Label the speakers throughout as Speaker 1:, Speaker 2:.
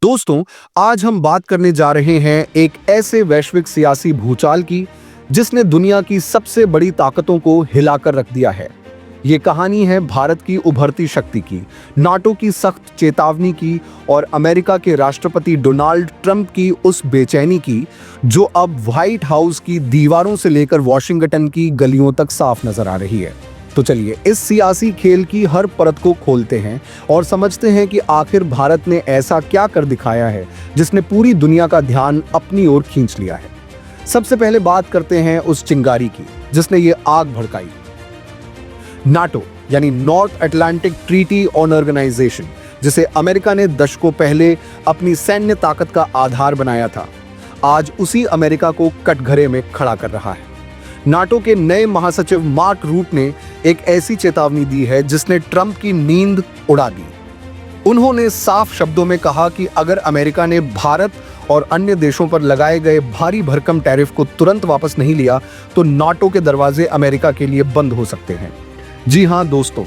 Speaker 1: दोस्तों, आज हम बात करने जा रहे हैं एक ऐसे वैश्विक सियासी भूचाल की जिसने दुनिया की सबसे बड़ी ताकतों को हिलाकर रख दिया है। ये कहानी है भारत की उभरती शक्ति की, नाटो की सख्त चेतावनी की और अमेरिका के राष्ट्रपति डोनाल्ड ट्रंप की उस बेचैनी की जो अब व्हाइट हाउस की दीवारों से लेकर वॉशिंगटन की गलियों तक साफ नजर आ रही है। तो चलिए इस सियासी खेल की हर परत को खोलते हैं और समझते हैं कि आखिर भारत ने ऐसा क्या कर दिखाया है जिसने पूरी दुनिया का ध्यान अपनी ओर खींच लिया है। सबसे पहले बात करते हैं उस चिंगारी की जिसने ये आग भड़काई। नाटो यानी North Atlantic Treaty on Organization, जिसे अमेरिका ने दशकों पहले अपनी सैन्य ताकत का आधार बनाया था, आज उसी अमेरिका को कटघरे में खड़ा कर रहा है। नाटो के नए महासचिव मार्क रूट ने एक ऐसी चेतावनी दी है जिसने ट्रंप की नींद उड़ा दी। उन्होंने साफ शब्दों में कहा कि अगर अमेरिका ने भारत और अन्य देशों पर लगाए गए भारी भरकम टैरिफ को तुरंत वापस नहीं लिया तो नाटो के दरवाजे अमेरिका के लिए बंद हो सकते हैं। जी हां दोस्तों,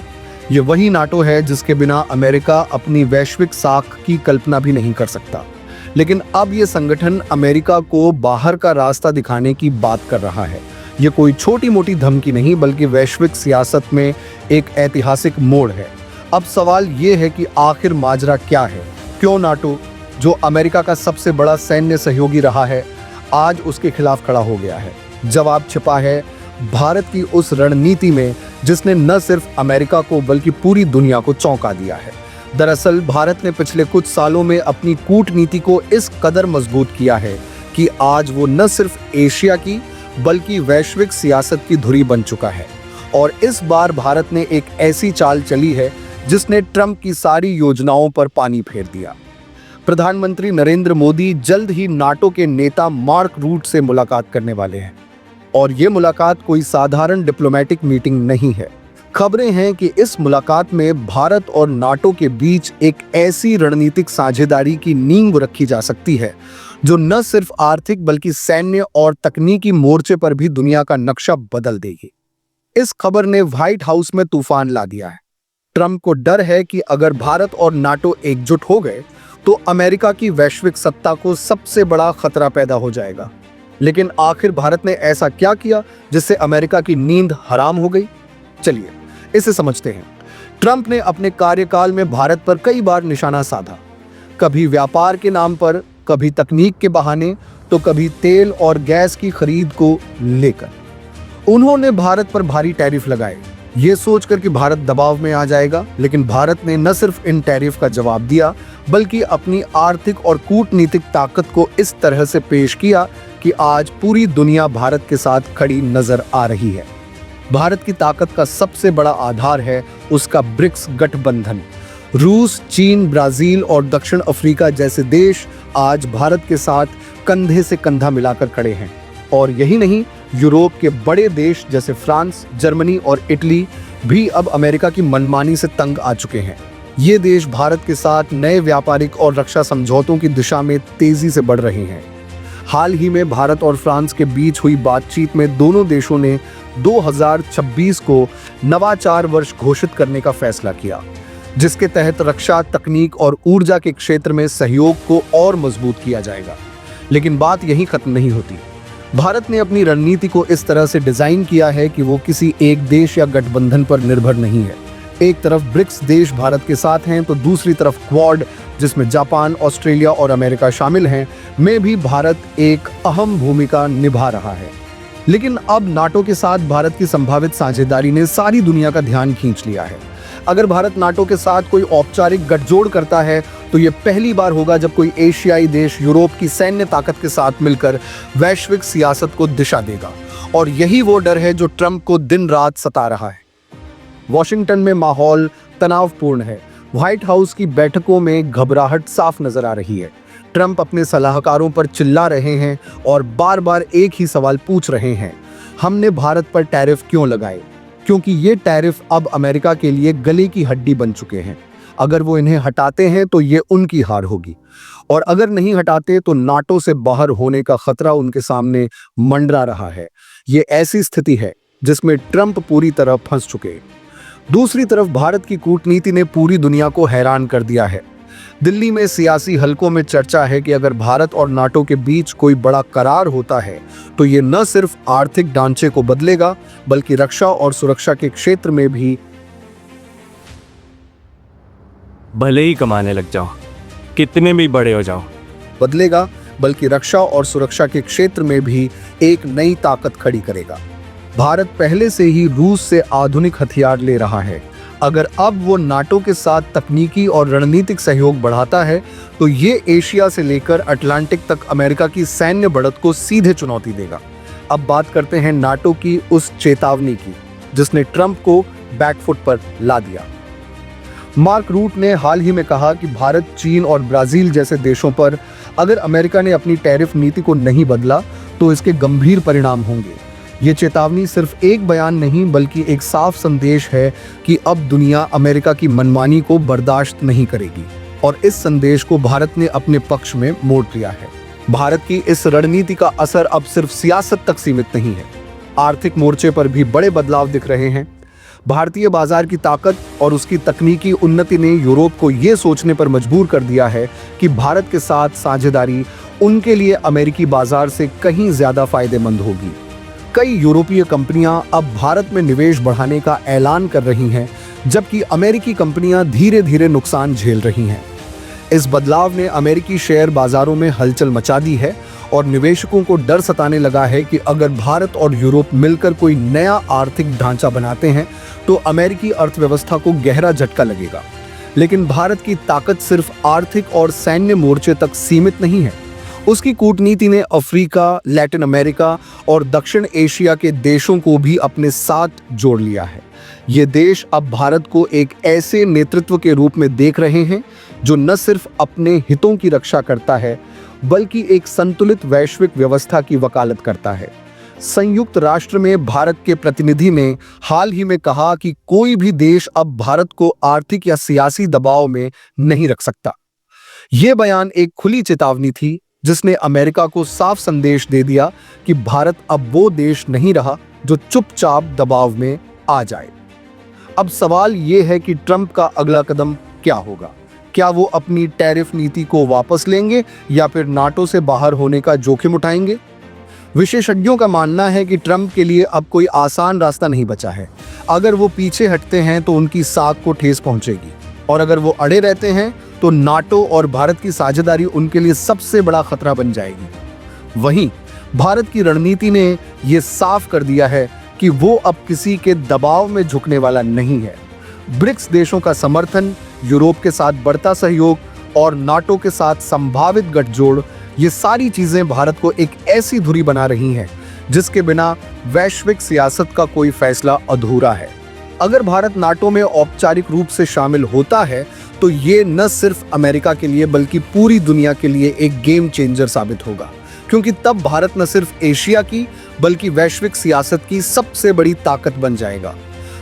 Speaker 1: ये वही नाटो है जिसके बिना अमेरिका अपनी वैश्विक साख की कल्पना भी नहीं कर सकता। लेकिन अब ये संगठन अमेरिका को बाहर का रास्ता दिखाने की बात कर रहा है। ये कोई छोटी मोटी धमकी नहीं बल्कि वैश्विक सियासत में एक ऐतिहासिक मोड़ है। अब सवाल ये है कि आखिर माजरा क्या है? क्यों नाटो, जो अमेरिका का सबसे बड़ा सैन्य सहयोगी रहा है, आज उसके खिलाफ खड़ा हो गया है? जवाब छिपा है भारत की उस रणनीति में जिसने न सिर्फ अमेरिका को बल्कि पूरी दुनिया को चौंका दिया है। दरअसल भारत ने पिछले कुछ सालों में अपनी कूटनीति को इस कदर मजबूत किया है कि आज वो न सिर्फ एशिया की बल्कि वैश्विक सियासत की धुरी बन चुका है। और इस बार भारत ने एक ऐसी चाल चली है जिसने ट्रंप की सारी योजनाओं पर पानी फेर दिया। प्रधानमंत्री नरेंद्र मोदी जल्द ही नाटो के नेता मार्क रूट से मुलाकात करने वाले हैं और ये मुलाकात कोई साधारण डिप्लोमेटिक मीटिंग नहीं है। खबरें हैं कि इस मुलाकात में भारत और नाटो के बीच एक ऐसी रणनीतिक साझेदारी की नींव रखी जा सकती है जो न सिर्फ आर्थिक बल्कि सैन्य और तकनीकी मोर्चे पर भी दुनिया का नक्शा बदल देगी। इस खबर ने व्हाइट हाउस में तूफान ला दिया है। ट्रंप को डर है कि अगर भारत और नाटो एकजुट हो गए तो अमेरिका की वैश्विक सत्ता को सबसे बड़ा खतरा पैदा हो जाएगा। लेकिन आखिर भारत ने ऐसा क्या किया जिससे अमेरिका की नींद हराम हो गई? चलिए इसे समझते हैं। ट्रंप ने अपने कार्यकाल में भारत पर कई बार निशाना साधा, कभी व्यापार के नाम पर, कभी तकनीक के बहाने, तो कभी तेल और गैस की खरीद को लेकर। उन्होंने भारत पर भारी टैरिफ लगाए, ये सोचकर कि भारत दबाव में आ जाएगा। लेकिन भारत ने न सिर्फ इन टैरिफ का जवाब दिया बल्कि अपनी आर्थिक और कूटनीतिक ताकत को इस तरह से पेश किया कि आज पूरी दुनिया भारत के साथ खड़ी नजर आ रही है। भारत की ताकत का सबसे बड़ा आधार है उसका ब्रिक्स गठबंधन। रूस, चीन, ब्राजील और दक्षिण अफ्रीका जैसे देश आज भारत के साथ कंधे से कंधा मिलाकर खड़े हैं। और यही नहीं, यूरोप के बड़े देश जैसे फ्रांस, जर्मनी और इटली भी अब अमेरिका की मनमानी से तंग आ चुके हैं। ये देश भारत के साथ नए व्यापारिक और रक्षा समझौतों की दिशा में तेजी से बढ़ रहे हैं। हाल ही में भारत और फ्रांस के बीच हुई बातचीत में दोनों देशों ने 2026 को नवाचार वर्ष घोषित करने का फैसला किया, जिसके तहत रक्षा, तकनीक और ऊर्जा के क्षेत्र में सहयोग को और मजबूत किया जाएगा। लेकिन बात यहीं खत्म नहीं होती। भारत ने अपनी रणनीति को इस तरह से डिजाइन किया है कि वो किसी एक देश या गठबंधन पर निर्भर नहीं है। एक तरफ ब्रिक्स देश भारत के साथ हैं तो दूसरी तरफ क्वाड, जिसमें जापान, ऑस्ट्रेलिया और अमेरिका शामिल हैं, में भी भारत एक अहम भूमिका निभा रहा है। लेकिन अब नाटो के साथ भारत की संभावित साझेदारी ने सारी दुनिया का ध्यान खींच लिया है। अगर भारत नाटो के साथ कोई औपचारिक गठजोड़ करता है तो ये पहली बार होगा जब कोई एशियाई देश यूरोप की सैन्य ताकत के साथ मिलकर वैश्विक सियासत को दिशा देगा। और यही वो डर है जो ट्रंप को दिन रात सता रहा है। वॉशिंगटन में माहौल तनावपूर्ण है। व्हाइट हाउस की बैठकों में घबराहट साफ नजर आ रही है। ट्रंप अपने सलाहकारों पर चिल्ला रहे हैं और बार बार एक ही सवाल पूछ रहे हैं, हमने भारत पर टैरिफ क्यों लगाए? क्योंकि ये टैरिफ अब अमेरिका के लिए गले की हड्डी बन चुके हैं। अगर वो इन्हें हटाते हैं तो ये उनकी हार होगी, और अगर नहीं हटाते तो नाटो से बाहर होने का खतरा उनके सामने मंडरा रहा है। ये ऐसी स्थिति है जिसमें ट्रंप पूरी तरह फंस चुके हैं। दूसरी तरफ भारत की कूटनीति ने पूरी दुनिया को हैरान कर दिया है। दिल्ली में सियासी हलकों में चर्चा है कि अगर भारत और नाटो के बीच कोई बड़ा करार होता है तो ये न सिर्फ आर्थिक ढांचे को बदलेगा बल्कि रक्षा और सुरक्षा के क्षेत्र में भी
Speaker 2: भले ही कमाने लग जाओ, कितने भी बड़े हो जाओ,
Speaker 1: बदलेगा बल्कि रक्षा और सुरक्षा के क्षेत्र में भी एक नई ताकत खड़ी करेगा। भारत पहले से ही रूस से आधुनिक हथियार ले रहा है। अगर अब वो नाटो के साथ तकनीकी और रणनीतिक सहयोग बढ़ाता है तो ये एशिया से लेकर अटलांटिक तक अमेरिका की सैन्य बढ़त को सीधे चुनौती देगा। अब बात करते हैं नाटो की उस चेतावनी की जिसने ट्रंप को बैकफुट पर ला दिया। मार्क रूट ने हाल ही में कहा कि भारत, चीन और ब्राजील जैसे देशों पर अगर अमेरिका ने अपनी टैरिफ नीति को नहीं बदला तो इसके गंभीर परिणाम होंगे। ये चेतावनी सिर्फ एक बयान नहीं बल्कि एक साफ संदेश है कि अब दुनिया अमेरिका की मनमानी को बर्दाश्त नहीं करेगी और इस संदेश को भारत ने अपने पक्ष में मोड़ लिया है। भारत की इस रणनीति का असर अब सिर्फ सियासत तक सीमित नहीं है, आर्थिक मोर्चे पर भी बड़े बदलाव दिख रहे हैं। भारतीय बाजार की ताकत और उसकी तकनीकी उन्नति ने यूरोप को ये सोचने पर मजबूर कर दिया है कि भारत के साथ साझेदारी उनके लिए अमेरिकी बाजार से कहीं ज्यादा फायदेमंद होगी। कई यूरोपीय कंपनियां अब भारत में निवेश बढ़ाने का ऐलान कर रही हैं, जबकि अमेरिकी कंपनियां धीरे धीरे नुकसान झेल रही हैं। इस बदलाव ने अमेरिकी शेयर बाजारों में हलचल मचा दी है और निवेशकों को डर सताने लगा है कि अगर भारत और यूरोप मिलकर कोई नया आर्थिक ढांचा बनाते हैं तो अमेरिकी अर्थव्यवस्था को गहरा झटका लगेगा। लेकिन भारत की ताकत सिर्फ आर्थिक और सैन्य मोर्चे तक सीमित नहीं है। उसकी कूटनीति ने अफ्रीका, लैटिन अमेरिका और दक्षिण एशिया के देशों को भी अपने साथ जोड़ लिया है। ये देश अब भारत को एक ऐसे नेतृत्व के रूप में देख रहे हैं जो न सिर्फ अपने हितों की रक्षा करता है बल्कि एक संतुलित वैश्विक व्यवस्था की वकालत करता है। संयुक्त राष्ट्र में भारत के प्रतिनिधि ने हाल ही में कहा कि कोई भी देश अब भारत को आर्थिक या सियासी दबाव में नहीं रख सकता। यह बयान एक खुली चेतावनी थी जिसने अमेरिका को साफ संदेश दे दिया कि भारत अब वो देश नहीं रहा जो चुपचाप दबाव में आ जाए। अब सवाल ये है कि ट्रंप का अगला कदम क्या होगा? क्या वो अपनी टैरिफ नीति को वापस लेंगे या फिर नाटो से बाहर होने का जोखिम उठाएंगे? विशेषज्ञों का मानना है कि ट्रंप के लिए अब कोई आसान रास्ता नहीं बचा है। अगर वो पीछे हटते हैं तो उनकी साख को ठेस पहुंचेगी और अगर वो अड़े रहते हैं तो नाटो और भारत की साझेदारी उनके लिए सबसे बड़ा खतरा बन जाएगी। वहीं भारत की रणनीति ने यह साफ कर दिया है कि वो अब किसी के दबाव में झुकने वाला नहीं है। ब्रिक्स देशों का समर्थन, यूरोप के साथ बढ़ता सहयोग और नाटो के साथ संभावित गठजोड़, ये सारी चीजें भारत को एक ऐसी धुरी बना रही हैं जिसके बिना वैश्विक सियासत का कोई फैसला अधूरा है। अगर भारत नाटो में औपचारिक रूप से शामिल होता है तो ये न सिर्फ अमेरिका के लिए बल्कि पूरी दुनिया के लिए एक गेम चेंजर साबित होगा, क्योंकि तब भारत न सिर्फ एशिया की बल्कि वैश्विक सियासत की सबसे बड़ी ताकत बन जाएगा।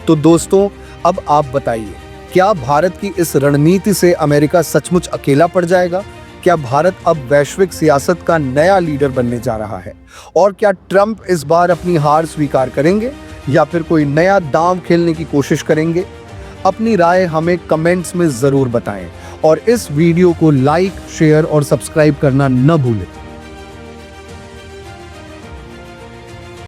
Speaker 1: तो दोस्तों, अब आप बताइए, क्या भारत की इस रणनीति से अमेरिका सचमुच अकेला पड़ जाएगा? क्या भारत अब वैश्विक सियासत का नया लीडर बनने जा रहा है? और क्या ट्रंप इस बार अपनी हार स्वीकार करेंगे या फिर कोई नया दांव खेलने की कोशिश करेंगे? अपनी राय हमें कमेंट्स में जरूर बताएं और इस वीडियो को लाइक, शेयर और सब्सक्राइब करना न भूलें।